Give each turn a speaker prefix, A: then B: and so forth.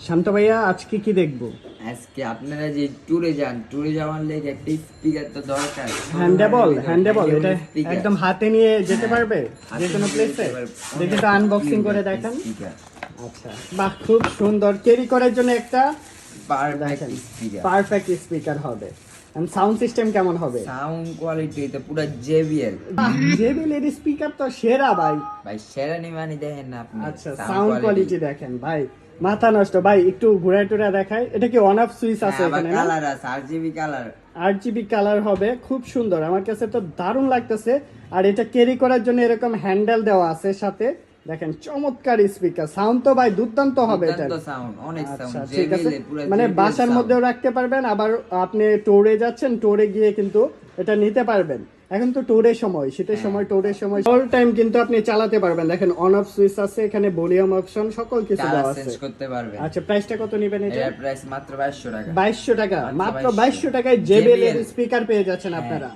A: শান্ত ভাইয়া আজকে কি দেখবো?
B: আজকে আপনারা যে ট্যুরে যাওয়ার লেগে একটা স্পিকার তো দরকার।
A: হ্যান্ডেবল এটা
B: speaker।
A: একদম হাতে নিয়ে যেতে
B: হ্যাঁ,
A: পারবে
B: হাতে
A: যে কোনো
B: নিয়ে
A: প্লেসে।
B: যেতে পারবে।
A: দেখে তো
B: অনেক
A: আনবক্সিং
B: cute
A: করে
B: একটা
A: দেখান।
B: speaker।
A: আচ্ছা, বাহ, খুব সুন্দর। ক্যারি করার জন্য একটা
B: Perfect
A: দেখেন
B: speaker।
A: পারফেক্ট স্পিকার হবে। এন্ড সাউন্ড সিস্টেম কেমন হবে?
B: সাউন্ড কোয়ালিটি তো পুরো JBL।
A: জেবিএল এর স্পিকার তো সেরা ভাই।
B: ভাই সেরা নিমানি দেখেন না আপনি।
A: আচ্ছা, সাউন্ড কোয়ালিটি দেখেন ভাই, মাথা নষ্ট ভাই। একটু ঘুরায় টুরা দেখাই। এটা কি অন অফ সুইচ আছে
B: আবার
A: এখানে না?
B: কালার আছে RGB কালার।
A: RGB কালার হবে, খুব সুন্দর। আমার কাছে তো দারুণ লাগতেছে। আর এটা ক্যারি করার জন্য এরকম হ্যান্ডেল দেওয়া আছে সাথে। দেখেন চমৎকার স্পিকার, সাউন্ড তো ভাই দুর্দান্ত হবে এটা।
B: দুর্দান্ত সাউন্ড, অনেক
A: আচ্ছা,
B: সাউন্ড।
A: ঠিক আছে।
B: JBL পুরো
A: মানে
B: JBL
A: বাসার
B: sound।
A: মধ্যেও রাখতে পারবেন, আবার আপনি ট্যুরে যাচ্ছেন, ট্যুরে গিয়ে কিন্তু এটা নিতে পারবেন। এখন তো ট্যুরের সময়, শীতের সময়, ট্যুরের সময় অল টাইম কিন্তু আপনি চালাতে পারবেন। দেখেন অন অফ সুইচ আছে এখানে, ভলিউম অপশন সকল কিছু
B: কালার
A: দেওয়া
B: চেঞ্জ
A: আছে।
B: করতে পারবেন।
A: আচ্ছা, প্রাইসটা কত নেবেন এটা?
B: এর প্রাইস মাত্র 2200 টাকা।
A: 2200 টাকা, মাত্র
B: 2200
A: 2200 টাকায় জেবিএল এর
B: JBL
A: স্পিকার পেয়ে যাচ্ছেন
B: হ্যাঁ।
A: আপনারা।